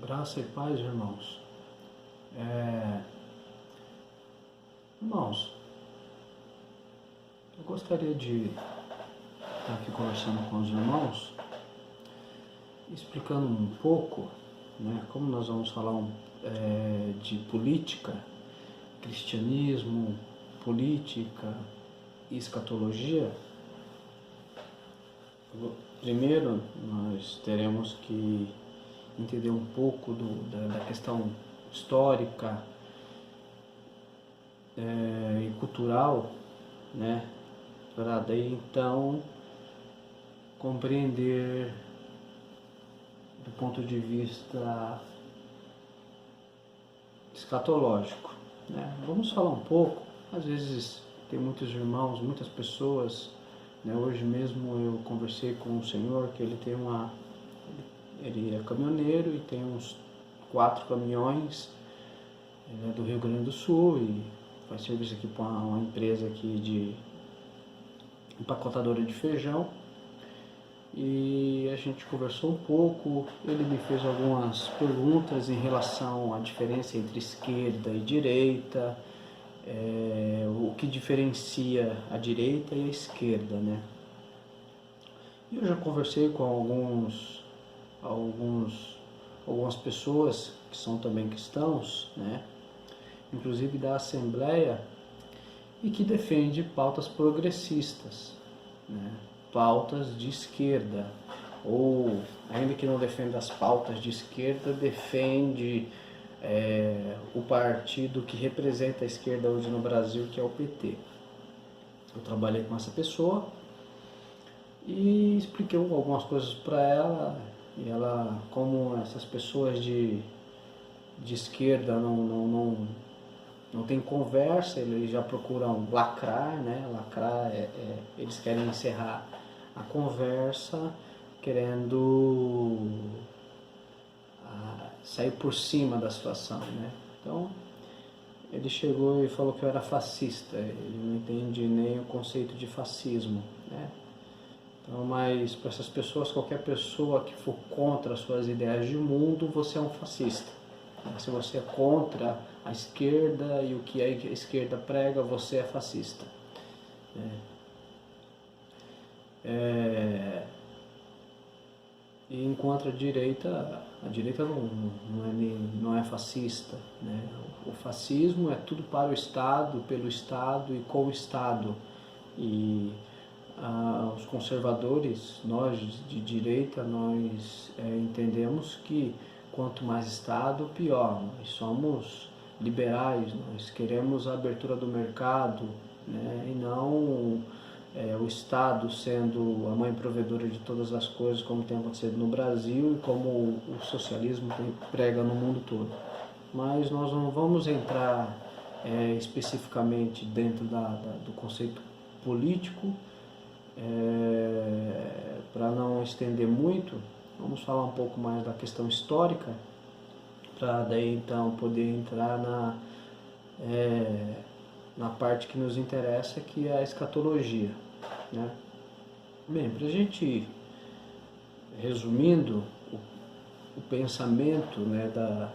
Graça e paz, irmãos. Irmãos, eu gostaria de estar aqui conversando com os irmãos, explicando um pouco, como nós vamos falar de política, cristianismo, política e escatologia. Primeiro, nós teremos que entender um pouco da questão histórica e cultural, para daí então compreender do ponto de vista escatológico. Vamos falar um pouco, às vezes tem muitos irmãos, muitas pessoas, hoje mesmo eu conversei com um senhor que ele é caminhoneiro e tem uns 4 caminhões, ele é do Rio Grande do Sul e faz serviço aqui para uma empresa aqui de empacotadora de feijão. E a gente conversou um pouco, ele me fez algumas perguntas em relação à diferença entre esquerda e direita, o que diferencia a direita e a esquerda, Eu já conversei com algumas pessoas que são também cristãos, inclusive da Assembleia, e que defende pautas progressistas, pautas de esquerda, ou ainda que não defenda as pautas de esquerda, defende o partido que representa a esquerda hoje no Brasil, que é o PT. Eu trabalhei com essa pessoa e expliquei algumas coisas para ela, e ela, como essas pessoas de esquerda não tem conversa, eles já procuram lacrar, Lacrar eles querem encerrar a conversa, querendo sair por cima da situação, Então, ele chegou e falou que eu era fascista, ele não entende nem o conceito de fascismo, Então, mas para essas pessoas, qualquer pessoa que for contra as suas ideias de mundo, você é um fascista. Se você é contra a esquerda e o que a esquerda prega, você é fascista. E enquanto a direita não é fascista. O fascismo é tudo para o Estado, pelo Estado e com o Estado. E os conservadores, nós de direita, nós entendemos que quanto mais Estado, pior. Nós somos liberais, nós queremos a abertura do mercado, e não o Estado sendo a mãe provedora de todas as coisas, como tem acontecido no Brasil e como o socialismo prega no mundo todo. Mas nós não vamos entrar especificamente dentro do conceito político, para não estender muito. Vamos falar um pouco mais da questão histórica, para daí então poder entrar na parte que nos interessa, que é a escatologia. Bem, para a gente, resumindo, o pensamento da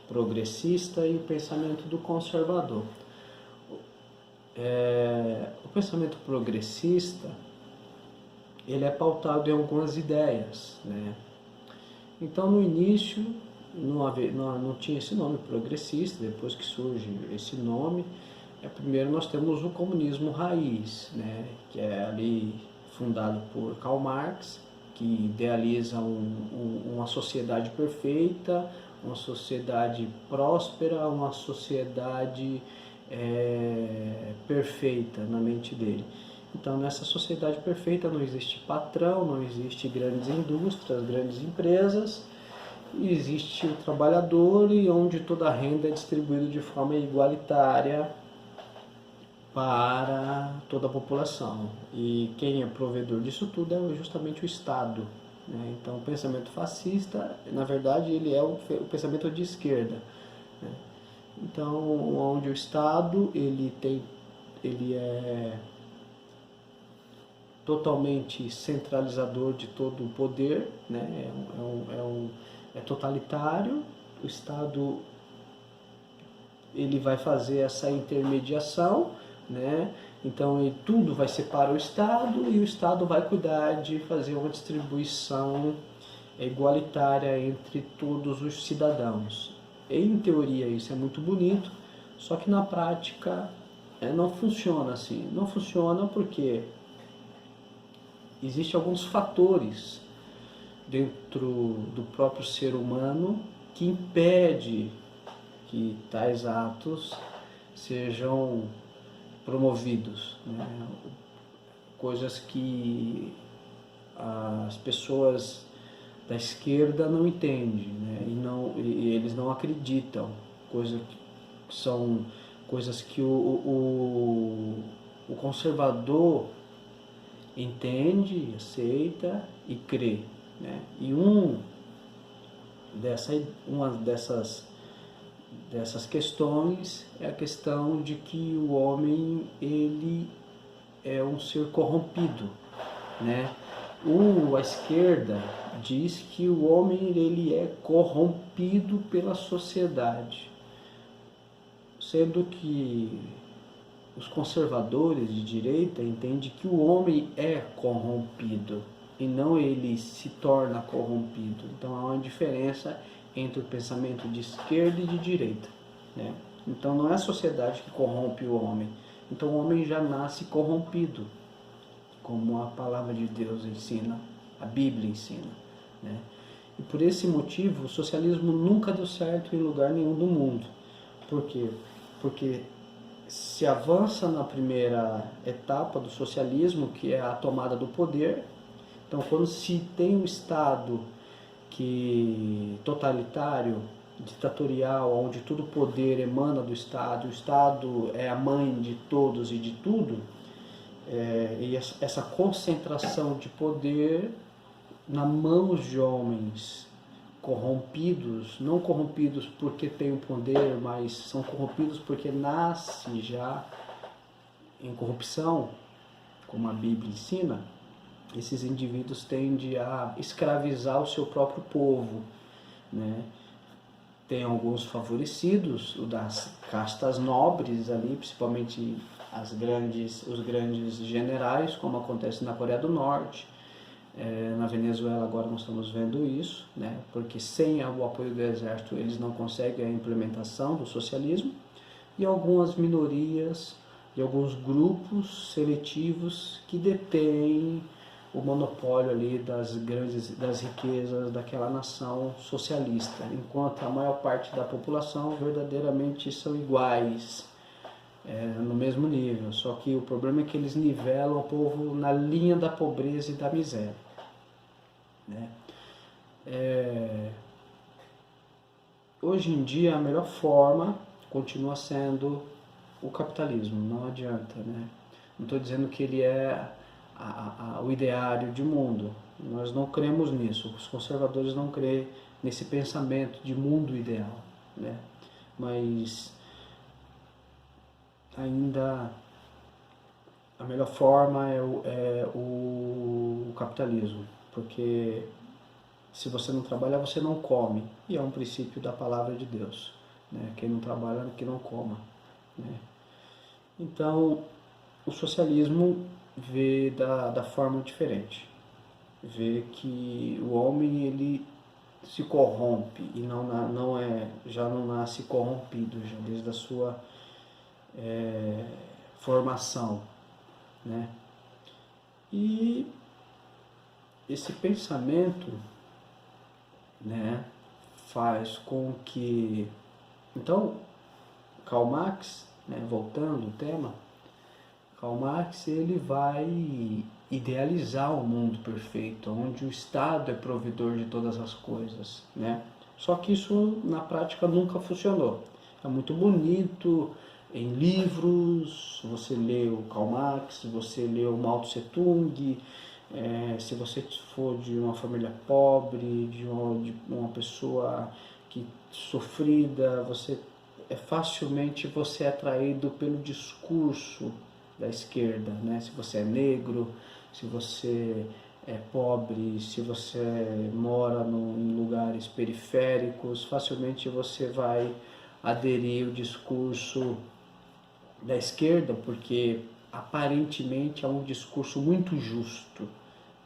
progressista e o pensamento do conservador. O pensamento progressista, ele é pautado em algumas ideias, Então, no início, não tinha esse nome progressista. Depois que surge esse nome, primeiro nós temos o comunismo raiz, que é ali fundado por Karl Marx, que idealiza uma sociedade perfeita, uma sociedade próspera, uma sociedade perfeita na mente dele. Então, nessa sociedade perfeita não existe patrão, não existe grandes indústrias, grandes empresas, existe o trabalhador, e onde toda a renda é distribuída de forma igualitária para toda a população. E quem é provedor disso tudo é justamente o Estado. Então, o pensamento fascista, na verdade, ele é o pensamento de esquerda. Então, onde o Estado ele é totalmente centralizador de todo o poder, é totalitário, o Estado ele vai fazer essa intermediação, né? Então tudo vai ser para o Estado e o Estado vai cuidar de fazer uma distribuição igualitária entre todos os cidadãos. Em teoria isso é muito bonito, só que na prática não funciona assim. Não funciona porque existem alguns fatores dentro do próprio ser humano que impede que tais atos sejam promovidos, né? Coisas que as pessoas da esquerda não entendem, né? E eles não acreditam, são coisas que o conservador entende, aceita e crê, né? E uma dessas questões é a questão de que o homem ele é um ser corrompido, né? A esquerda diz que o homem ele é corrompido pela sociedade, sendo que os conservadores de direita entendem que o homem é corrompido e não ele se torna corrompido. Então há uma diferença entre o pensamento de esquerda e de direita, né? Então não é a sociedade que corrompe o homem. Então o homem já nasce corrompido, como a palavra de Deus ensina, a Bíblia ensina, né? E por esse motivo o socialismo nunca deu certo em lugar nenhum do mundo. Por quê? Porque se avança na primeira etapa do socialismo, que é a tomada do poder. Então quando se tem um Estado totalitário, ditatorial, onde todo o poder emana do Estado, o Estado é a mãe de todos e de tudo, e essa concentração de poder na mãos de homens corrompidos, não corrompidos porque têm o poder, mas são corrompidos porque nasce já em corrupção, como a Bíblia ensina. Esses indivíduos tendem a escravizar o seu próprio povo, né? Tem alguns favorecidos, o das castas nobres ali, principalmente os grandes generais, como acontece na Coreia do Norte. Na Venezuela agora nós estamos vendo isso, né? Porque sem o apoio do exército eles não conseguem a implementação do socialismo. E algumas minorias e alguns grupos seletivos que detêm o monopólio ali das riquezas daquela nação socialista, enquanto a maior parte da população verdadeiramente são iguais, no mesmo nível. Só que o problema é que eles nivelam o povo na linha da pobreza e da miséria, né? Hoje em dia a melhor forma continua sendo o capitalismo, não adianta, né? Não estou dizendo que ele é o ideário de mundo. Nós não cremos nisso. Os conservadores não creem nesse pensamento de mundo ideal, né? Mas ainda a melhor forma é o capitalismo, porque se você não trabalha, você não come, e é um princípio da palavra de Deus, né? Quem não trabalha, que não coma, né? Então, o socialismo vê da forma diferente, vê que o homem ele se corrompe e já não nasce corrompido já desde a sua formação, né? E esse pensamento, né, faz com que, então, Karl Marx, né, voltando ao tema, Karl Marx ele vai idealizar um mundo perfeito, onde o Estado é provedor de todas as coisas, né? Só que isso na prática nunca funcionou. É muito bonito em livros, você lê o Karl Marx, você lê o Mao Tse Tung, se você for de uma família pobre, de uma pessoa sofrida, facilmente você é atraído pelo discurso da esquerda, né? Se você é negro, se você é pobre, se você mora em lugares periféricos, facilmente você vai aderir ao discurso da esquerda, porque aparentemente é um discurso muito justo,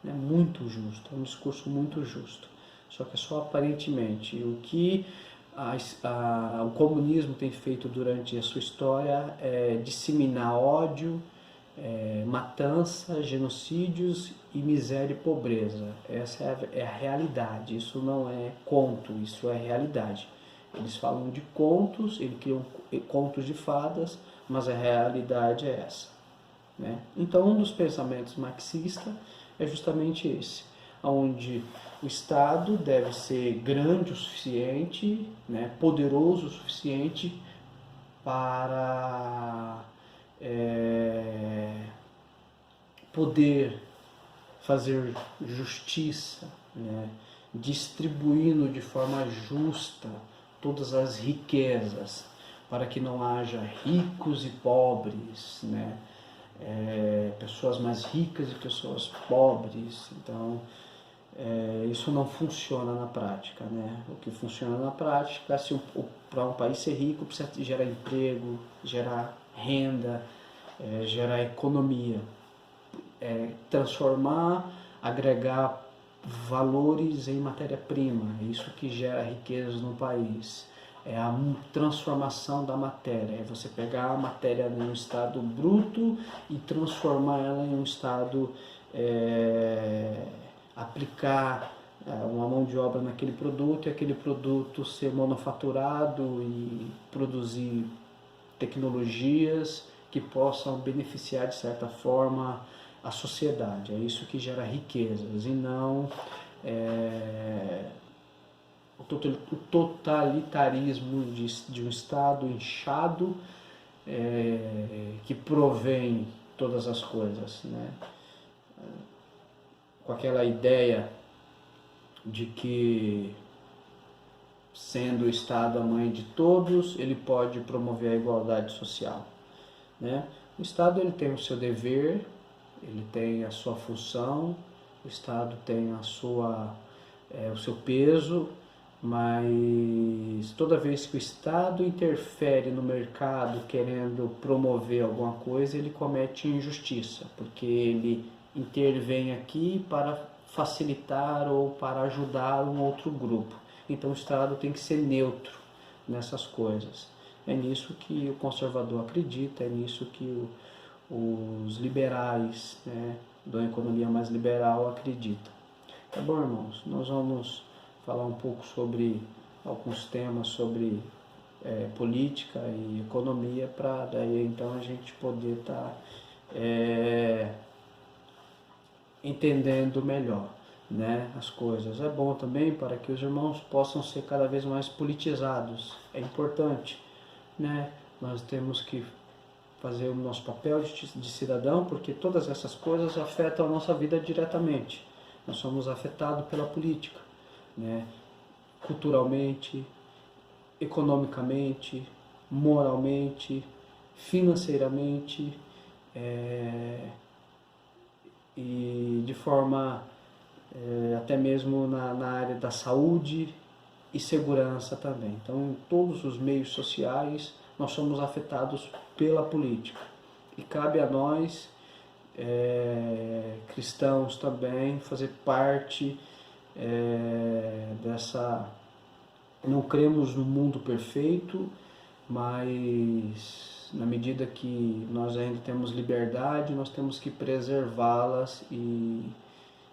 né? Muito justo, é um discurso muito justo, só que é só aparentemente. O que o comunismo tem feito durante a sua história é disseminar ódio, matança, genocídios e miséria e pobreza. Essa é a realidade, isso não é conto, isso é realidade. Eles falam de contos, eles criam contos de fadas, mas a realidade é essa, né? Então, um dos pensamentos marxistas é justamente esse, onde o Estado deve ser grande o suficiente, né, poderoso o suficiente para poder fazer justiça, né, distribuindo de forma justa todas as riquezas, para que não haja ricos e pobres, né, pessoas mais ricas e pessoas pobres. Então, isso não funciona na prática, né? O que funciona na prática, se para um país ser rico, precisa gerar emprego, gerar renda, gerar economia, transformar, agregar valores em matéria-prima. É isso que gera riquezas no país. É a transformação da matéria, é você pegar a matéria em um estado bruto e transformar ela em um estado, aplicar uma mão de obra naquele produto e aquele produto ser manufaturado e produzir tecnologias que possam beneficiar de certa forma a sociedade. É isso que gera riquezas e não o totalitarismo de um Estado inchado, que provém todas as coisas, né? Com aquela ideia de que, sendo o Estado a mãe de todos, ele pode promover a igualdade social, né? O Estado ele tem o seu dever, ele tem a sua função, o Estado tem o seu peso, mas toda vez que o Estado interfere no mercado querendo promover alguma coisa, ele comete injustiça, porque ele intervém aqui para facilitar ou para ajudar um outro grupo. Então o Estado tem que ser neutro nessas coisas. É nisso que o conservador acredita, é nisso que os liberais, né, da economia mais liberal acreditam. Tá bom, irmãos? Nós vamos falar um pouco sobre alguns temas sobre política e economia, para daí então a gente poder estar entendendo melhor, né, as coisas. É bom também para que os irmãos possam ser cada vez mais politizados. É importante, né? Nós temos que fazer o nosso papel de cidadão, porque todas essas coisas afetam a nossa vida diretamente. Nós somos afetados pela política, né? Culturalmente, economicamente, moralmente, financeiramente, e de forma até mesmo na área da saúde e segurança também. Então, em todos os meios sociais, nós somos afetados pela política. E cabe a nós, cristãos também, fazer parte dessa... Não cremos no mundo perfeito, mas na medida que nós ainda temos liberdade, nós temos que preservá-las e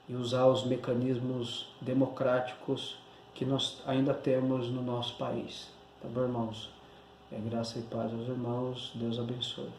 usar os mecanismos democráticos que nós ainda temos no nosso país. Tá bom, irmãos? Graça e paz aos irmãos. Deus abençoe.